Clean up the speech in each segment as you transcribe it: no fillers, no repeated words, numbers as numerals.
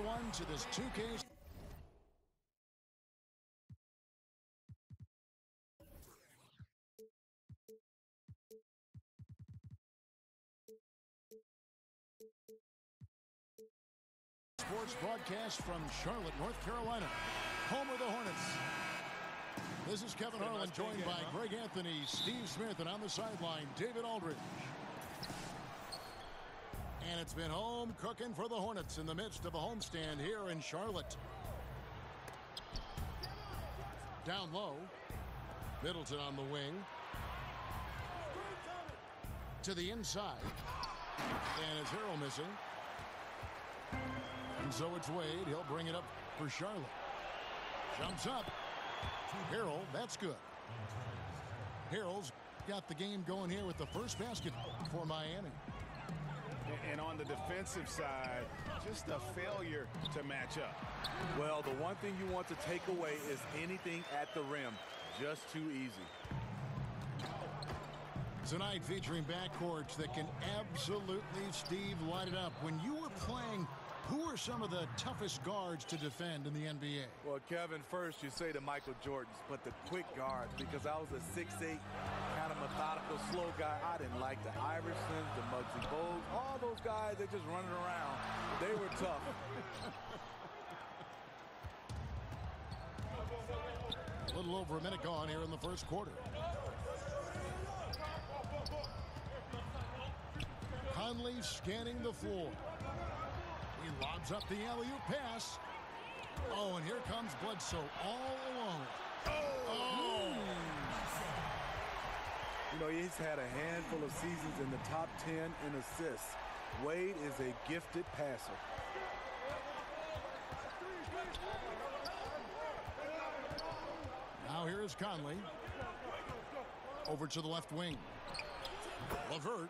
one to this 2K. Sports broadcast from Charlotte, North Carolina, home of the Hornets. This is Kevin Harlan, joined by Greg Anthony, Steve Smith, and on the sideline, David Aldridge. And it's been home cooking for the Hornets in the midst of a homestand here in Charlotte. Down low, Middleton on the wing. To the inside. And it's Harrell missing. And so it's Wade. He'll bring it up for Charlotte. Jumps up. Harrell, that's good. Harrell's got the game going here with the first basket for Miami. And on the defensive side, just a failure to match up. Well, the one thing you want to take away is anything at the rim. Just too easy. Tonight featuring backcourts that can absolutely, Steve, light it up. When you were playing, who are some of the toughest guards to defend in the NBA? Well, Kevin, first you say the Michael Jordans, but the quick guards, because I was a 6'8", kind of methodical, slow guy. I didn't like the Iversons, the Muggsy Bogues, all those guys that just running around. They were tough. A little over a minute gone here in the first quarter. Conley scanning the floor. He lobs up the alley-oop pass. Oh, and here comes Bledsoe all alone. Oh! You know, he's had a handful of seasons in the top 10 in assists. Wade is a gifted passer. Now here is Conley. Over to the left wing. LeVert.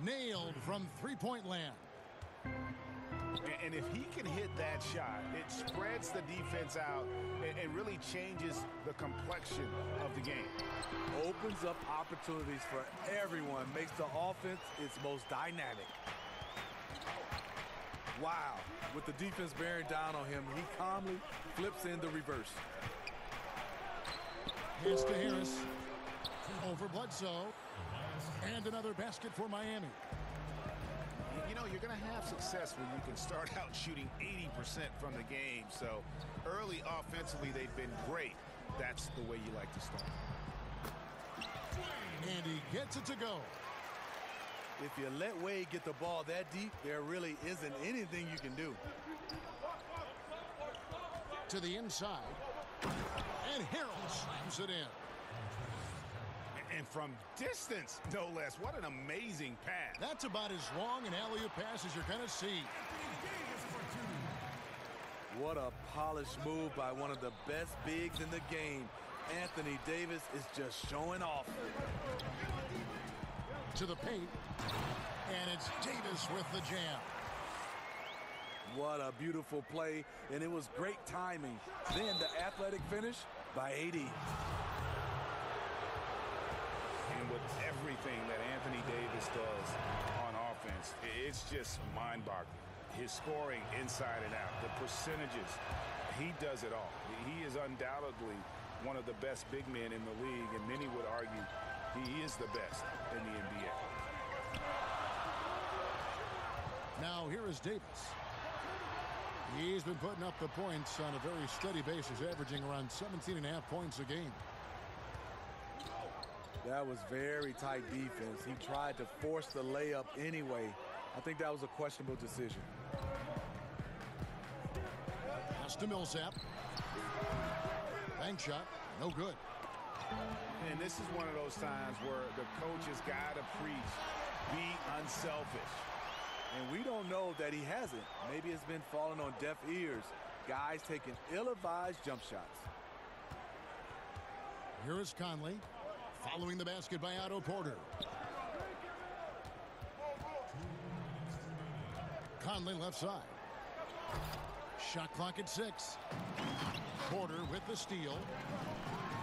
Nailed from three-point land. And if he can hit that shot, it spreads the defense out and really changes the complexion of the game. Opens up opportunities for everyone, makes the offense its most dynamic. Wow, with the defense bearing down on him, he calmly flips in the reverse. Pass to Harris. Over Bledsoe. And another basket for Miami. You know, you're going to have success when you can start out shooting 80% from the game. So early offensively, they've been great. That's the way you like to start. And he gets it to go. If you let Wade get the ball that deep, there really isn't anything you can do. To the inside. And Harrell slams it in. And from distance, no less. What an amazing pass. That's about as long an alley-oop pass as you're going to see. What a polished move by one of the best bigs in the game. Anthony Davis is just showing off. To the paint. And it's Davis with the jam. What a beautiful play, and it was great timing. Then the athletic finish by AD. With everything that Anthony Davis does on offense, it's just mind-boggling. His scoring inside and out, the percentages, he does it all. He is undoubtedly one of the best big men in the league, and many would argue he is the best in the NBA. Now here is Davis. He's been putting up the points on a very steady basis, averaging around 17.5 points a game. That was very tight defense. He tried to force the layup anyway. I think that was a questionable decision. Pass to Millsap. Bank shot, no good. And this is one of those times where the coach has got to preach, be unselfish. And we don't know that he hasn't. Maybe it's been falling on deaf ears. Guys taking ill-advised jump shots. Here is Conley. Following the basket by Otto Porter. Conley left side. Shot clock at 6. Porter with the steal.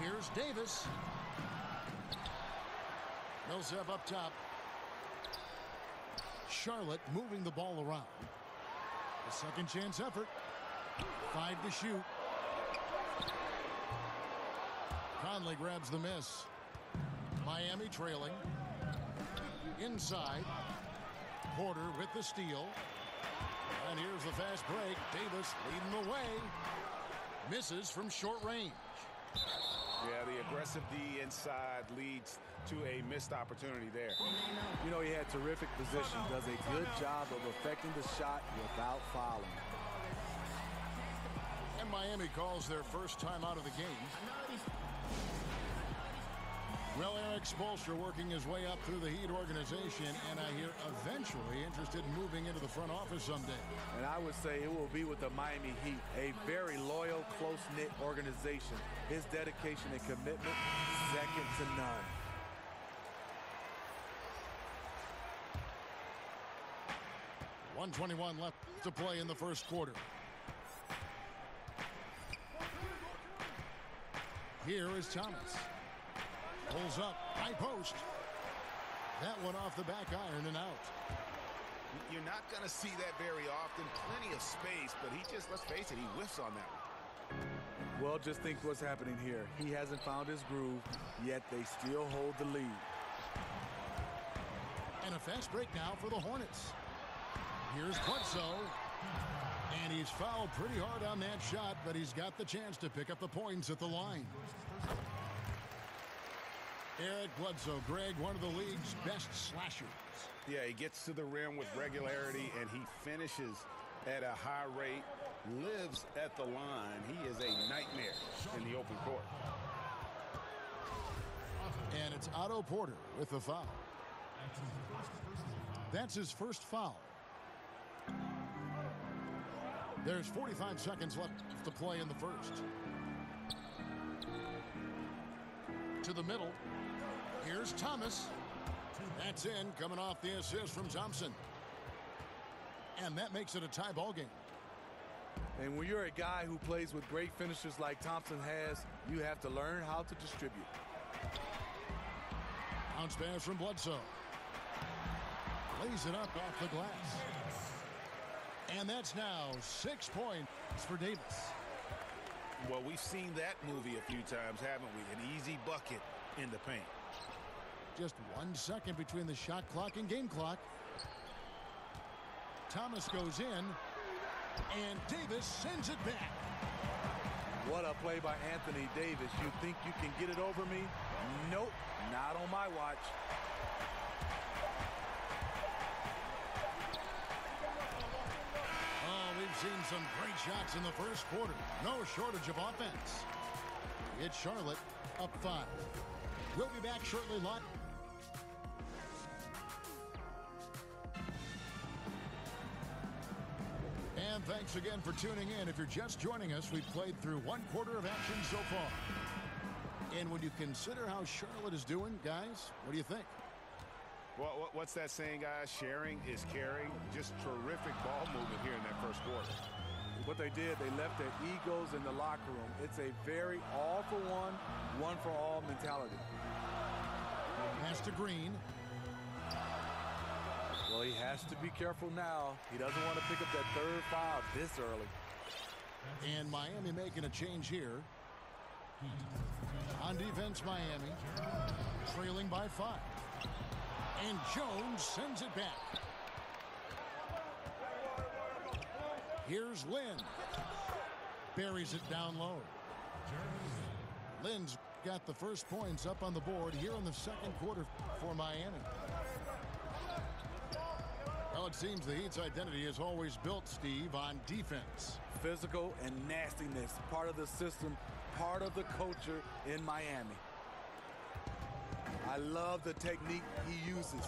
Here's Davis. Millsap up top. Charlotte moving the ball around. A second chance effort. 5 to shoot. Conley grabs the miss. Miami trailing. Inside. Porter with the steal. And here's the fast break. Davis leading the way. Misses from short range. Yeah, the aggressive D inside leads to a missed opportunity there. You know, he had terrific position. Does a good job of affecting the shot without fouling. And Miami calls their first time out of the game. Well, Eric Spoelstra working his way up through the Heat organization, and I hear eventually interested in moving into the front office someday. And I would say it will be with the Miami Heat, a very loyal, close-knit organization. His dedication and commitment, second to none. .121 left to play in the first quarter. Here is Thomas. Pulls up, high post. That one off the back iron and out. You're not going to see that very often. Plenty of space, but he just, let's face it, he whiffs on that one. Well, just think what's happening here. He hasn't found his groove, yet they still hold the lead. And a fast break now for the Hornets. Here's Bledsoe. And he's fouled pretty hard on that shot, but he's got the chance to pick up the points at the line. Eric Bledsoe, Greg, one of the league's best slashers. Yeah, he gets to the rim with regularity, and he finishes at a high rate, lives at the line. He is a nightmare in the open court. And it's Otto Porter with the foul. That's his first foul. There's 45 seconds left to play in the first. To the middle. Here's Thomas. That's in, coming off the assist from Thompson. And that makes it a tie ball game. And when you're a guy who plays with great finishers like Thompson has, you have to learn how to distribute. Bounce pass from Bledsoe. Lays it up off the glass. And that's now 6 points for Davis. Well, we've seen that movie a few times, haven't we? An easy bucket in the paint. Just 1 second between the shot clock and game clock. Thomas goes in, and Davis sends it back. What a play by Anthony Davis. You think you can get it over me? Nope, not on my watch. Oh, we've seen some great shots in the first quarter. No shortage of offense. It's Charlotte up 5. We'll be back shortly live. And thanks again for tuning in. If you're just joining us, we've played through 1 quarter of action so far. And when you consider how Charlotte is doing, guys, what do you think? Well, what's that saying, guys? Sharing is caring. Just terrific ball movement here in that first quarter. What they did, they left their egos in the locker room. It's a very all for one, one for all mentality. Pass to Green. Well, he has to be careful now. He doesn't want to pick up that third foul this early. And Miami making a change here. On defense, Miami trailing by 5. And Jones sends it back. Here's Lynn. Buries it down low. Lynn's got the first points up on the board here in the second quarter for Miami. Well, it seems the Heat's identity is always built, Steve, on defense. Physical and nastiness, part of the system, part of the culture in Miami. I love the technique he uses,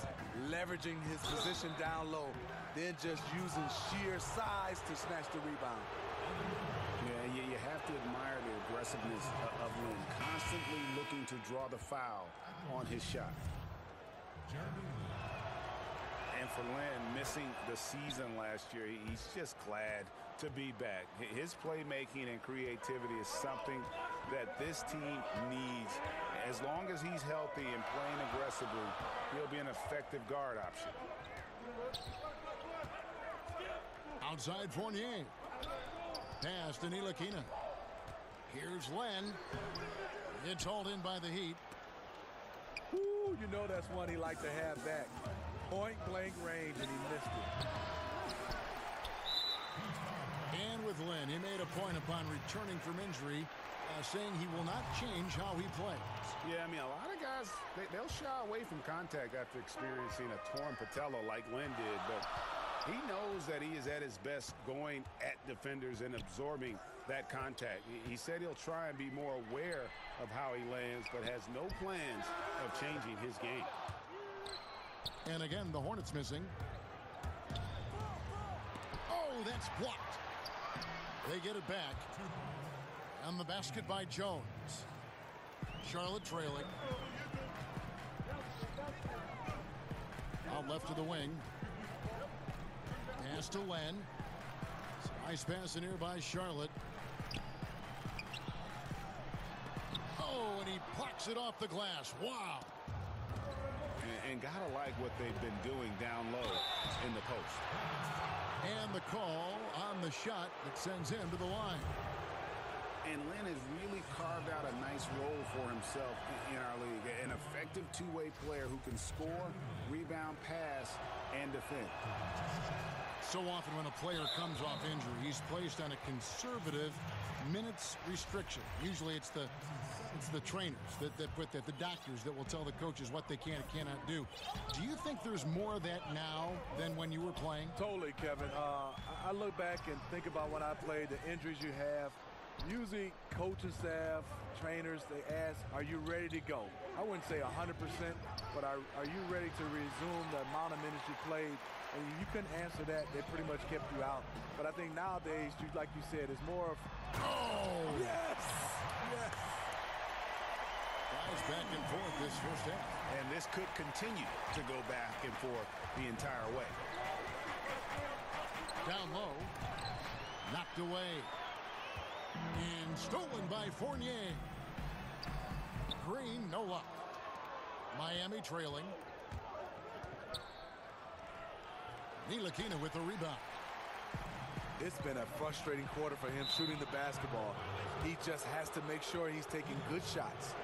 leveraging his position down low, then just using sheer size to snatch the rebound. Yeah, you have to admire the aggressiveness of Lynn, constantly looking to draw the foul on his shot. And for Lynn, missing the season last year, he's just glad to be back. His playmaking and creativity is something that this team needs. As long as he's healthy and playing aggressively, he'll be an effective guard option. Outside Fournier. Pass to Ntilikina. Here's Len. It's hauled in by the Heat. Ooh, you know that's one he liked to have back. Point-blank range, and he missed it. And with Len, he made a point upon returning from injury, saying he will not change how he plays. Yeah, I mean, a lot of guys, they'll shy away from contact after experiencing a torn patella like Len did, but he knows that he is at his best going at defenders and absorbing that contact. He said he'll try and be more aware of how he lands, but has no plans of changing his game. And again, the Hornets missing. Oh, that's blocked. They get it back. On the basket by Jones. Charlotte trailing. Out left to the wing. Pass to Len. Nice pass in here by Charlotte. Oh, and he plucks it off the glass. Wow. And gotta like what they've been doing down low in the post. And the call on the shot that sends him to the line. And Len has really carved out a nice role for himself in our league. An effective two-way player who can score, rebound, pass, and defend. So often when a player comes off injury, he's placed on a conservative minutes restriction. Usually it's the trainers that put that, the doctors that will tell the coaches what they can and cannot do. Do you think there's more of that now than when you were playing? Totally, Kevin. I look back and think about when I played, the injuries you have. Usually coaching staff, trainers, they ask, are you ready to go? I wouldn't say 100%, but are you ready to resume the amount of minutes you played? And you couldn't answer that. They pretty much kept you out. But I think nowadays, like you said, it's more of, oh, yes, yes. Guys back and forth this first half. And this could continue to go back and forth the entire way. Down low. Knocked away. And stolen by Fournier. Green, no luck. Miami trailing. Ntilikina with the rebound. It's been a frustrating quarter for him shooting the basketball. He just has to make sure he's taking good shots.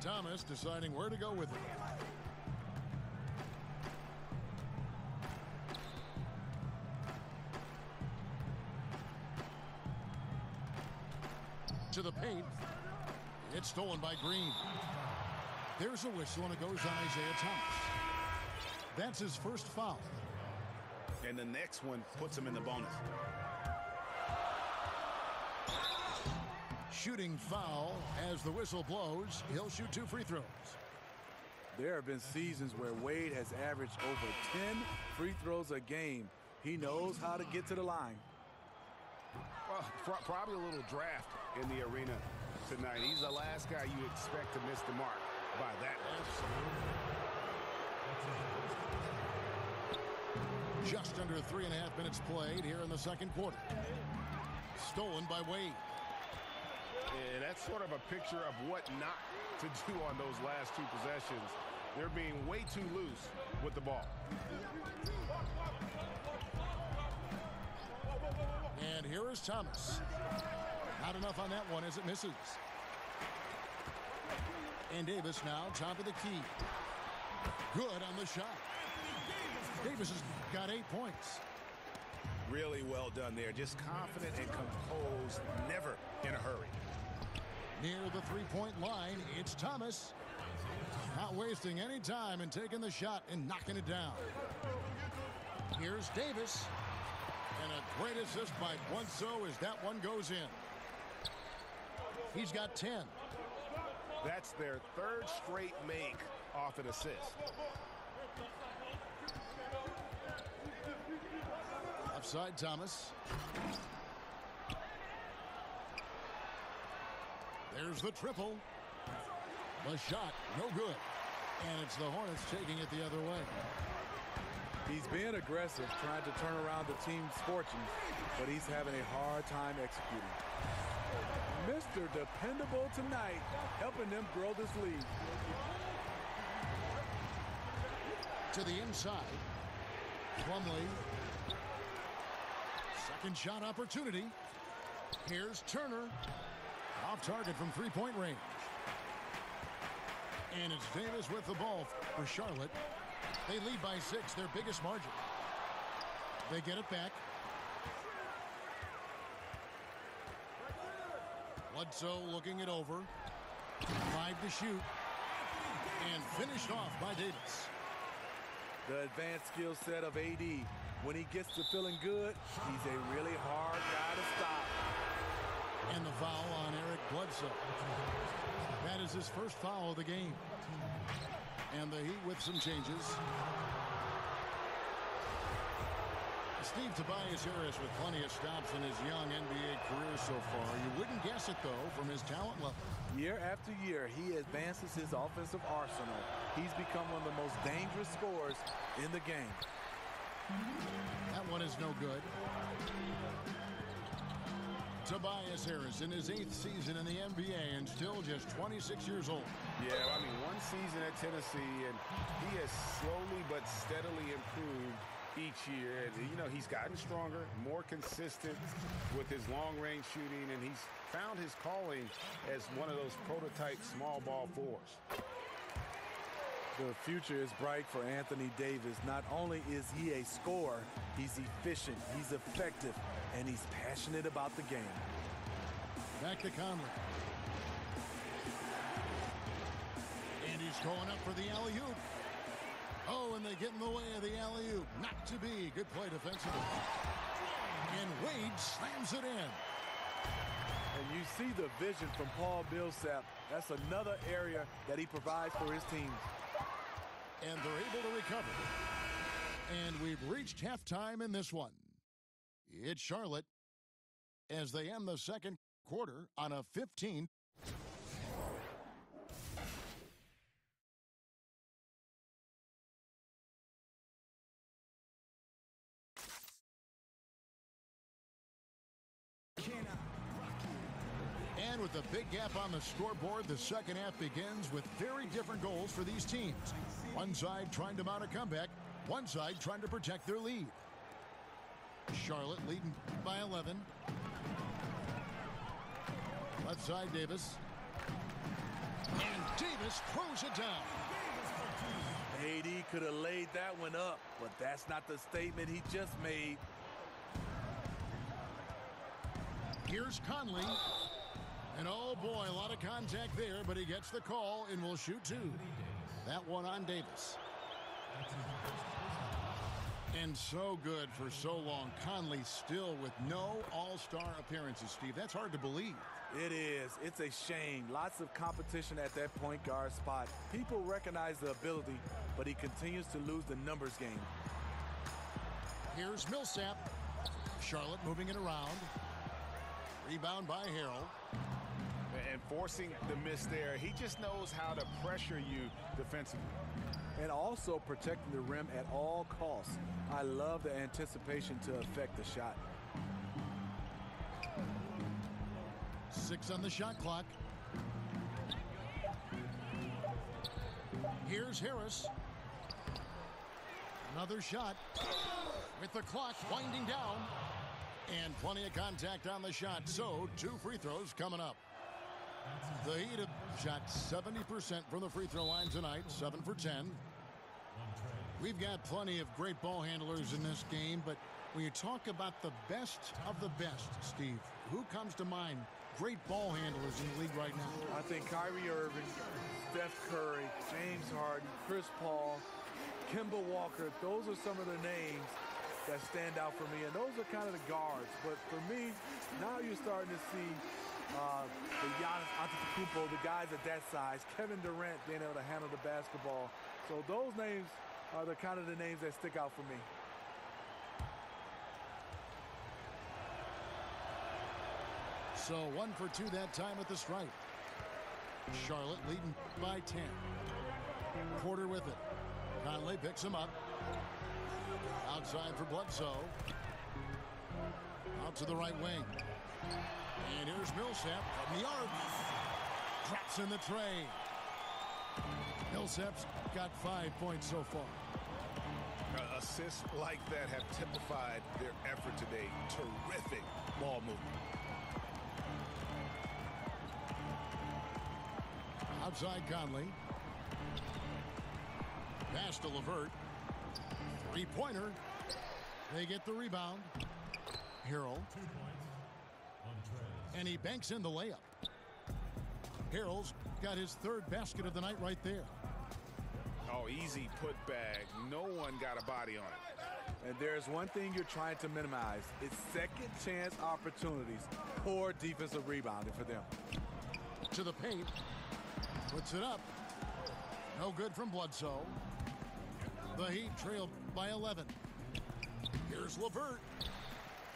Thomas deciding where to go with it. To the paint. It's stolen by Green. There's a whistle and it goes on Isaiah Thomas. That's his first foul. And the next one puts him in the bonus. Shooting foul as the whistle blows. He'll shoot 2 free throws. There have been seasons where Wade has averaged over 10 free throws a game. He knows how to get to the line. Well, probably a little draft in the arena tonight. He's the last guy you expect to miss the mark by that much. Just under 3.5 minutes played here in the second quarter. Stolen by Wade. And that's sort of a picture of what not to do on those last 2 possessions. They're being way too loose with the ball. And here is Thomas. Not enough on that one as it misses. And Davis now top of the key. Good on the shot. Davis has got 8 points. Really well done there. Just confident and composed, never in a hurry. Near the three-point line, it's Thomas. Not wasting any time and taking the shot and knocking it down. Here's Davis. And a great assist by Bledsoe as that one goes in. He's got 10. That's their 3rd straight make off an assist. Offside Thomas. There's the triple. The shot, no good. And it's the Hornets taking it the other way. He's being aggressive, trying to turn around the team's fortunes, but he's having a hard time executing. Mr. Dependable tonight, helping them grow this lead. To the inside. Plumlee. Second shot opportunity. Here's Turner. Off target from three-point range. And it's Davis with the ball for Charlotte. They lead by 6, their biggest margin. They get it back. Bledsoe looking it over. 5 to shoot. And finished off by Davis. The advanced skill set of AD. When he gets to feeling good, he's a really hard guy to stop. And the foul on Eric Bledsoe. That is his first foul of the game. And the Heat with some changes. Steve, Tobias Harris with plenty of stops in his young NBA career so far. You wouldn't guess it, though, from his talent level. Year after year, he advances his offensive arsenal. He's become one of the most dangerous scorers in the game. That one is no good. Tobias Harris in his 8th season in the NBA and still just 26 years old. Yeah, I mean, one season at Tennessee, and he has slowly but steadily improved each year. And, you know, he's gotten stronger, more consistent with his long-range shooting, and he's found his calling as one of those prototype small ball fours. The future is bright for Anthony Davis. Not only is he a scorer, he's efficient, he's effective, and he's passionate about the game. Back to Conley. And he's going up for the alley-oop. Oh, and they get in the way of the alley-oop. Not to be. Good play defensively. And Wade slams it in. And you see the vision from Paul Millsap. That's another area that he provides for his teams. And they're able to recover. And we've reached halftime in this one. It's Charlotte as they end the second quarter on a 15. And with a big gap on the scoreboard, the second half begins with very different goals for these teams. One side trying to mount a comeback, one side trying to protect their lead. Charlotte leading by 11. Left side, Davis. And Davis throws it down. AD could have laid that one up, but that's not the statement he just made. Here's Conley. And oh boy, a lot of contact there, but he gets the call and will shoot 2. That one on Davis. And so good for so long. Conley still with no all-star appearances, Steve. That's hard to believe. It is. It's a shame. Lots of competition at that point guard spot. People recognize the ability, but he continues to lose the numbers game. Here's Millsap. Charlotte moving it around. Rebound by Harrell. And forcing the miss there, he just knows how to pressure you defensively. And also protecting the rim at all costs. I love the anticipation to affect the shot. 6 on the shot clock. Here's Harris. Another shot. With the clock winding down. And plenty of contact on the shot. So 2 free throws coming up. The Heat have shot 70% from the free throw line tonight. 7 for 10. We've got plenty of great ball handlers in this game, but when you talk about the best of the best, Steve, who comes to mind? Great ball handlers in the league right now. I think Kyrie Irving, Steph Curry, James Harden, Chris Paul, Kemba Walker. Those are some of the names that stand out for me, and those are kind of the guards. But for me, now you're starting to see the Giannis Antetokounmpo, the guys at that size, Kevin Durant being able to handle the basketball. So those names are the kind of the names that stick out for me. So 1 for 2 that time at the stripe. Charlotte leading by 10. Porter with it. Conley picks him up. Outside for Bledsoe. Out to the right wing. And here's Millsap from the arc. Drops in the tray. Millsap's got 5 points so far. Assists like that have typified their effort today. Terrific ball movement. Outside Conley. Pass to LeVert. Three-pointer. They get the rebound. Harrell. And he banks in the layup. Harrell's got his third basket of the night right there. Oh, easy putback. No one got a body on it. And there's one thing you're trying to minimize. It's second chance opportunities. Poor defensive rebounding for them. To the paint. Puts it up. No good from Bledsoe. The Heat trailed by 11. Here's LeVert.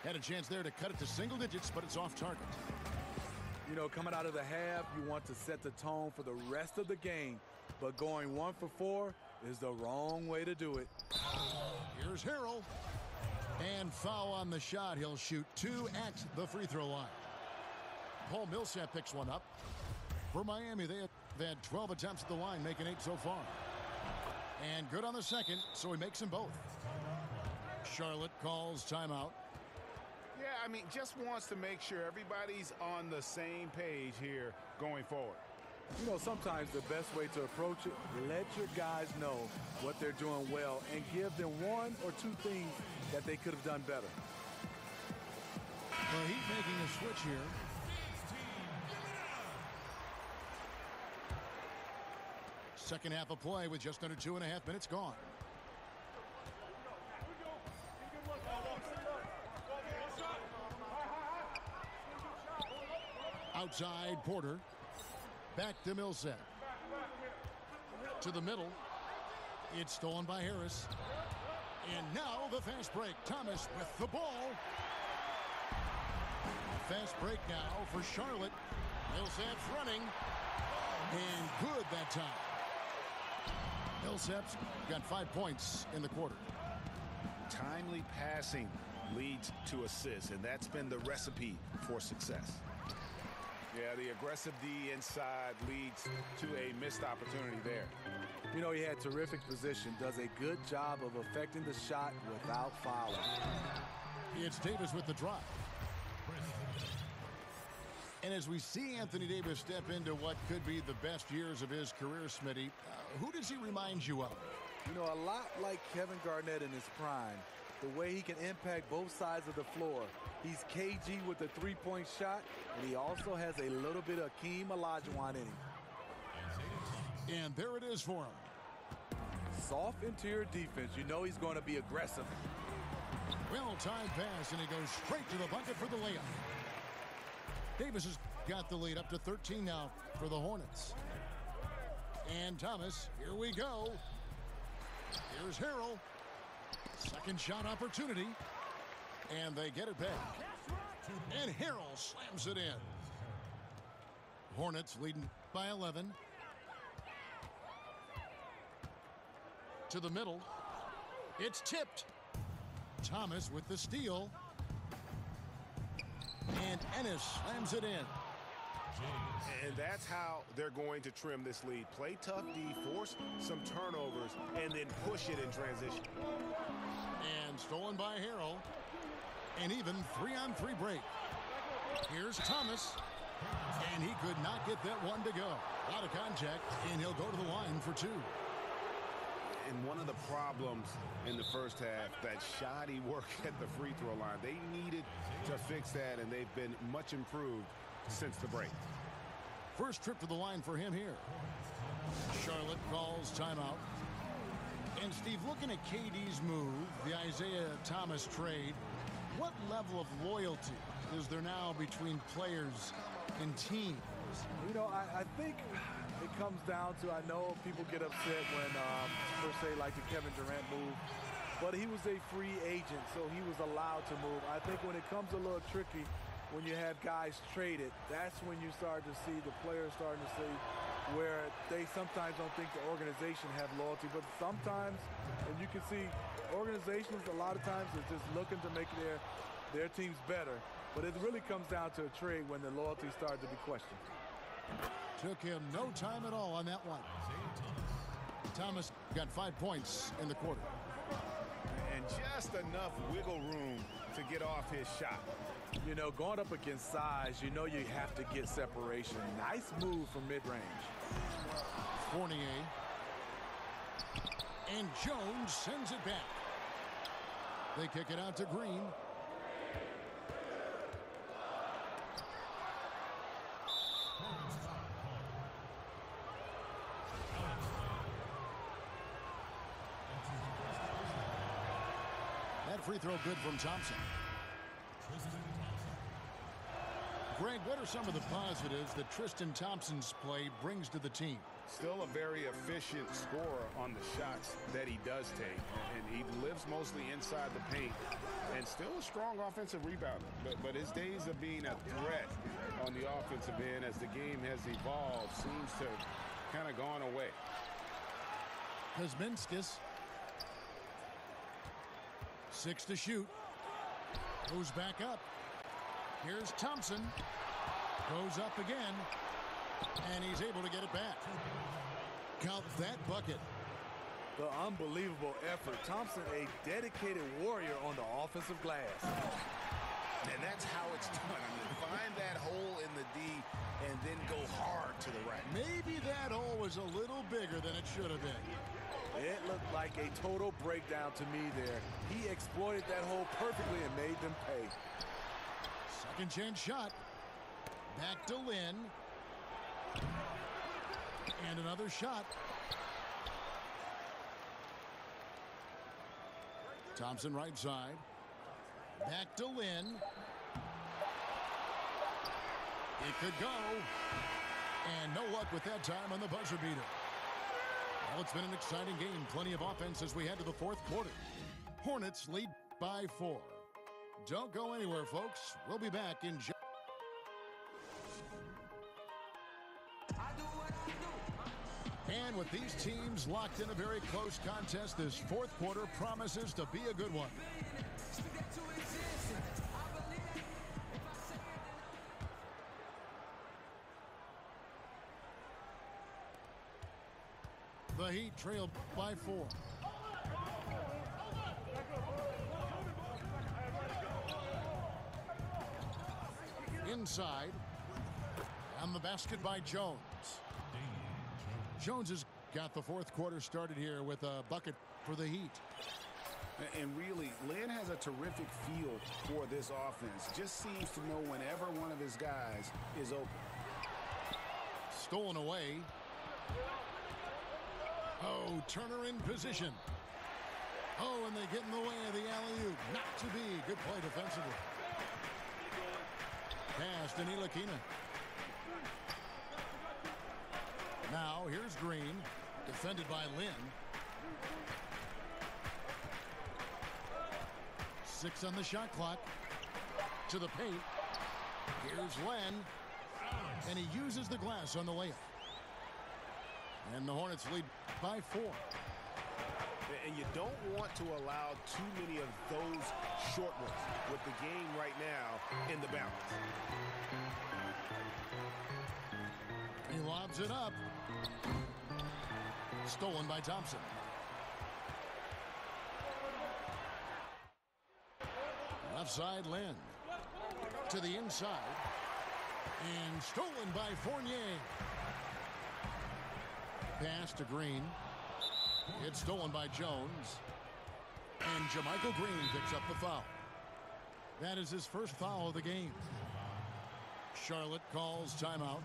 Had a chance there to cut it to single digits, but it's off target. You know, coming out of the half, you want to set the tone for the rest of the game. But going 1 for 4 is the wrong way to do it. Here's Harrell. And foul on the shot. He'll shoot 2 at the free throw line. Paul Millsap picks one up. For Miami, they've had 12 attempts at the line, making 8 so far. And good on the second, so he makes them both. Charlotte calls timeout. Yeah, I mean, just wants to make sure everybody's on the same page here going forward. You know, sometimes the best way to approach it, let your guys know what they're doing well and give them 1 or 2 things that they could have done better. The Heat making a switch here. Second half of play with just under 2.5 minutes gone. Outside Porter. Back to Millsap. To the middle. It's stolen by Harris. And now the fast break. Thomas with the ball. Fast break now for Charlotte. Millsap's running. And good that time. Millsap's got 5 points in the quarter. Timely passing leads to assists, and that's been the recipe for success. Yeah, the aggressive D inside leads to a missed opportunity there. You know, he had terrific position, does a good job of affecting the shot without fouling. It's Davis with the drive. And as we see Anthony Davis step into what could be the best years of his career, Smitty, who does he remind you of? You know, a lot like Kevin Garnett in his prime. The way he can impact both sides of the floor. He's KG with a three-point shot, and he also has a little bit of Hakeem Olajuwon in him. And there it is for him. Soft interior defense. You know he's going to be aggressive. Well-timed pass, and he goes straight to the bucket for the layup. Davis has got the lead up to 13 now for the Hornets. And Thomas, here we go. Here's Harrell. Second shot opportunity. And they get it back. And Harrell slams it in. Hornets leading by 11. To the middle. It's tipped. Thomas with the steal. And Ennis slams it in. And that's how they're going to trim this lead. Play tough D, force some turnovers, and then push it in transition. And stolen by Harrell. An even 3-on-3 break. Here's Thomas. And he could not get that one to go. Out of contact, and he'll go to the line for 2. And one of the problems in the first half, that shoddy work at the free throw line. They needed to fix that, and they've been much improved since the break. First trip to the line for him here. Charlotte calls timeout. And Steve, looking at KD's move, the Isaiah Thomas trade, what level of loyalty is there now between players and teams? You know, I think it comes down to, I know people get upset when, per se, like the Kevin Durant move, but he was a free agent, so he was allowed to move. I think when it comes a little tricky, when you have guys traded, that's when you start to see the players starting to say, where they sometimes don't think the organization have loyalty, but sometimes, and you can see organizations a lot of times is just looking to make their teams better, but it really comes down to a trade when the loyalty started to be questioned. Took him no time at all on that one. Thomas got 5 points in the quarter. And just enough wiggle room to get off his shot. You know, going up against size, you know you have to get separation. Nice move from mid-range. Fournier. And Jones sends it back. They kick it out to Green. That free throw good from Thompson. Greg, what are some of the positives that Tristan Thompson's play brings to the team? Still a very efficient scorer on the shots that he does take. And he lives mostly inside the paint. And still a strong offensive rebounder. But his days of being a threat on the offensive end as the game has evolved seems to have kind of gone away. Kuzminskis. 6 to shoot. Goes back up. Here's Thompson. Goes up again. And he's able to get it back. Count that bucket. The unbelievable effort. Thompson, a dedicated warrior on the offensive glass. And that's how it's done. I mean, find that hole in the D and then go hard to the rack. Maybe that hole was a little bigger than it should have been. It looked like a total breakdown to me there. He exploited that hole perfectly and made them pay. Second chance shot. Back to Lynn. And another shot. Thompson right side. Back to Lynn. It could go. And no luck with that time on the buzzer beater. Well, it's been an exciting game. Plenty of offense as we head to the fourth quarter. Hornets lead by 4. Don't go anywhere, folks. We'll be back in just... And with these teams locked in a very close contest, this fourth quarter promises to be a good one. The Heat trailed by 4. Inside. And the basket by Jones. Jones has got the fourth quarter started here with a bucket for the Heat. And really, Lynn has a terrific feel for this offense. Just seems to know whenever one of his guys is open. Stolen away. Oh, Turner in position. Oh, and they get in the way of the alley-oop. Not to be. Good play defensively. Pass to Ntilikina. Now, here's Green. Defended by Lynn. 6 on the shot clock. To the paint. Here's Len. And he uses the glass on the layup. And the Hornets lead by 4. And you don't want to allow too many of those short ones with the game right now in the balance. He lobs it up. Stolen by Thompson. Left side, Lynn. To the inside. And stolen by Fournier. Pass to Green. It's stolen by Jones. And JaMychal Green picks up the foul. That is his first foul of the game. Charlotte calls timeout.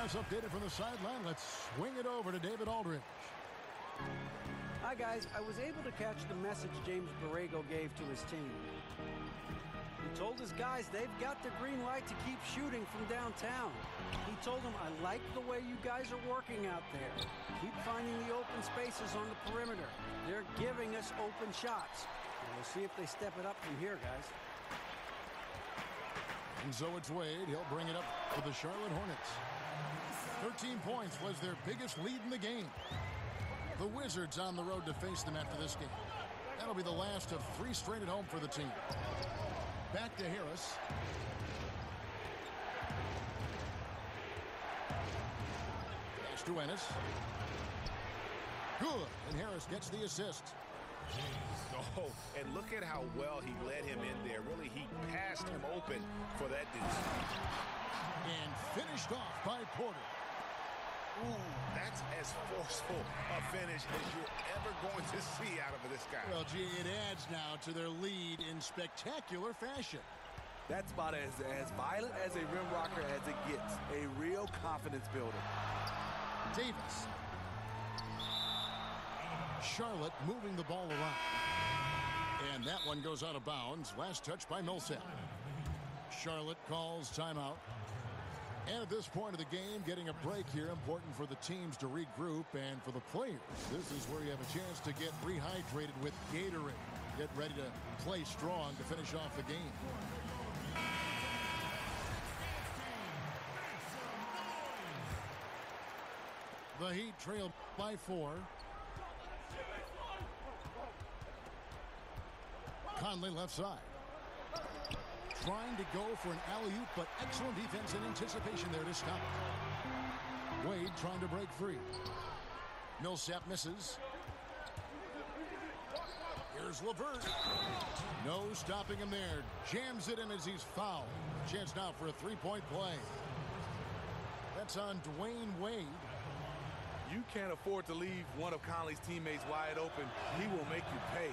Us updated from the sideline. Let's swing it over to David Aldridge. Hi, guys. I was able to catch the message James Borrego gave to his team. He told his guys they've got the green light to keep shooting from downtown. He told them, I like the way you guys are working out there. Keep finding the open spaces on the perimeter. They're giving us open shots. And we'll see if they step it up from here, guys. And so it's Wade. He'll bring it up for the Charlotte Hornets. 13 points was their biggest lead in the game. The Wizards on the road to face them after this game. That'll be the last of 3 straight at home for the team. Back to Harris. Pass to Ennis. Good. And Harris gets the assist. Oh, and look at how well he led him in there. Really, he passed him open for that deuce. And finished off by Porter. Ooh, that's as forceful a finish as you're ever going to see out of this guy. Well, gee, it adds now to their lead in spectacular fashion. That's about as violent as a rim rocker as it gets. A real confidence builder. Davis. Charlotte moving the ball around. And that one goes out of bounds. Last touch by Millsap. Charlotte calls timeout. And at this point of the game, getting a break here, important for the teams to regroup, and for the players, this is where you have a chance to get rehydrated with Gatorade. Get ready to play strong to finish off the game. The Heat trail by 4. Conley left side. Trying to go for an alley-oop, but excellent defense and anticipation there to stop it. Wade trying to break free. Millsap misses. Here's LeVert. No stopping him there. Jams it in as he's fouled. Chance now for a three-point play. That's on Dwayne Wade. You can't afford to leave one of Conley's teammates wide open. He will make you pay.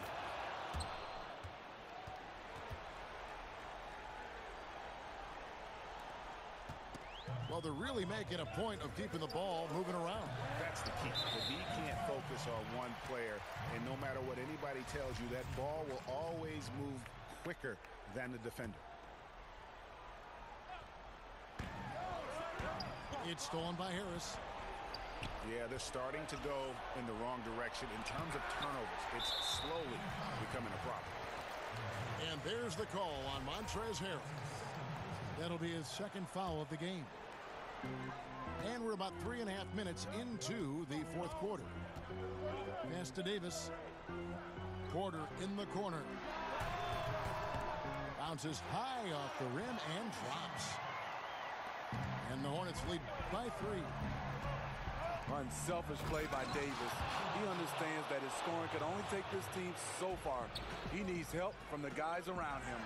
Well, they're really making a point of keeping the ball moving around. That's the key. He can't focus on one player, and no matter what anybody tells you, that ball will always move quicker than the defender. It's stolen by Harris. Yeah, they're starting to go in the wrong direction in terms of turnovers. It's slowly becoming a problem. And there's the call on Montrezl Harrell. That'll be his second foul of the game. And we're about 3.5 minutes into the fourth quarter. Pass to Davis. Porter in the corner. Bounces high off the rim and drops. And the Hornets lead by 3. Unselfish play by Davis. He understands that his scoring could only take this team so far. He needs help from the guys around him.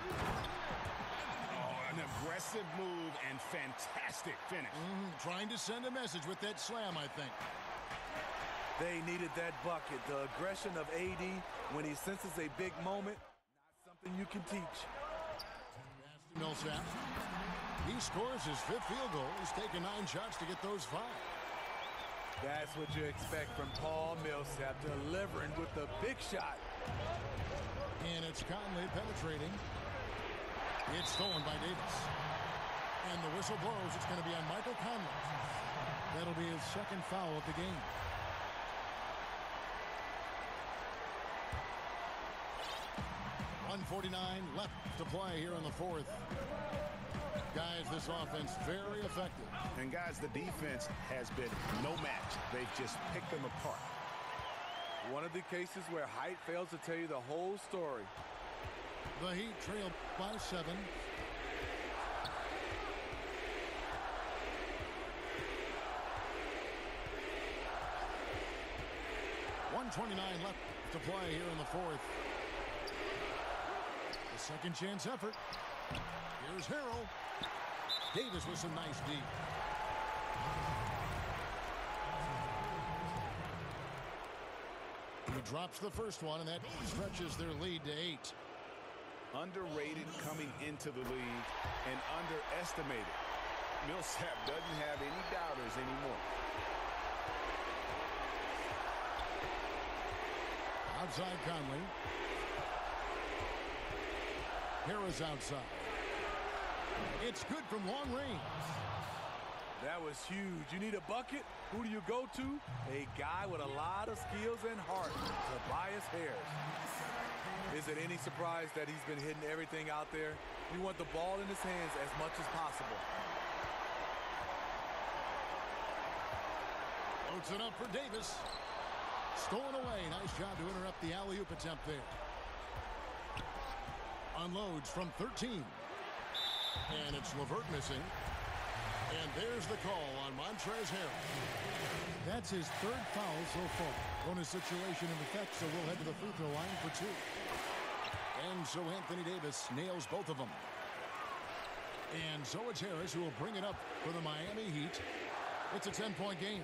An aggressive move and fantastic finish. Trying to send a message with that slam, I think. They needed that bucket. The aggression of AD when he senses a big moment, not something you can teach. Millsap. He scores his 5th field goal. He's taken 9 shots to get those 5. That's what you expect from Paul Millsap, delivering with the big shot. And it's Conley penetrating. It's stolen by Davis. And the whistle blows. It's going to be on Michael Conley. That'll be his second foul of the game. .149 left to play here in the fourth. Guys, this offense very effective. And guys, the defense has been no match. They've just picked them apart. One of the cases where height fails to tell you the whole story. The Heat trail by 7. .129 left to play here in the fourth. The second chance effort. Here's Harrell. Davis with some nice D. He drops the first one, and that stretches their lead to 8. Underrated coming into the league and underestimated. Millsap doesn't have any doubters anymore. Outside Conley. Harris outside. It's good from long range. That was huge. You need a bucket? Who do you go to? A guy with a lot of skills and heart, Tobias Harris. Is it any surprise that he's been hitting everything out there? You want the ball in his hands as much as possible. Loads it up for Davis. Stolen away. Nice job to interrupt the alley-oop attempt there. Unloads from 13. And it's LeVert missing. And there's the call on Montrezl Harrell. That's his third foul so far. Bonus situation in effect, so we'll head to the free throw line for 2. And so Anthony Davis nails both of them. And so it's Harris who will bring it up for the Miami Heat. It's a 10-point game.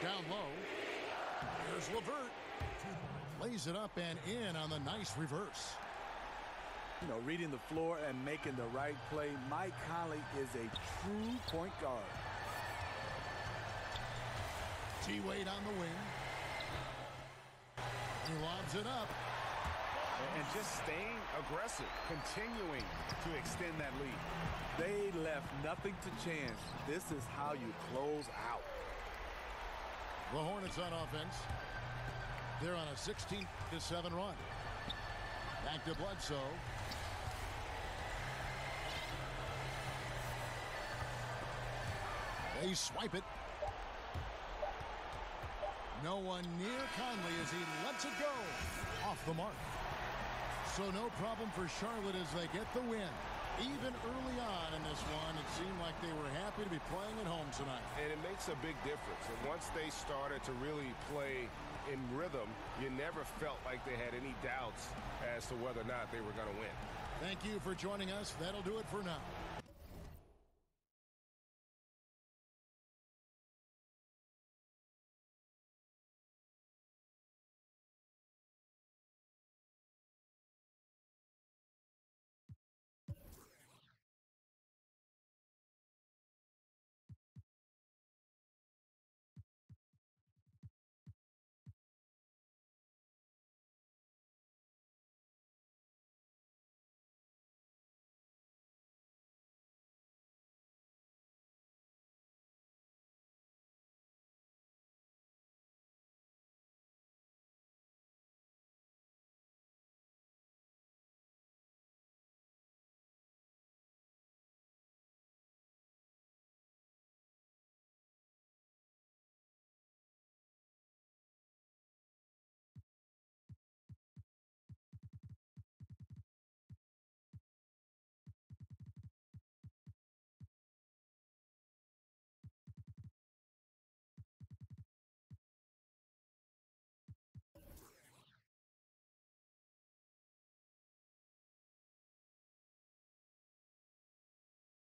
Down low. Here's LeVert. Lays it up and in on the nice reverse. You know, reading the floor and making the right play. Mike Conley is a true point guard. T-Wade on the wing. He lobs it up. And just staying aggressive, continuing to extend that lead. They left nothing to chance. This is how you close out. The Hornets on offense. They're on a 16-7 run. Back to Bledsoe. They swipe it. No one near Conley as he lets it go. Off the mark. So no problem for Charlotte as they get the win. Even early on in this one, it seemed like they were happy to be playing at home tonight. And it makes a big difference. And once they started to really play in rhythm, you never felt like they had any doubts as to whether or not they were going to win. Thank you for joining us. That'll do it for now.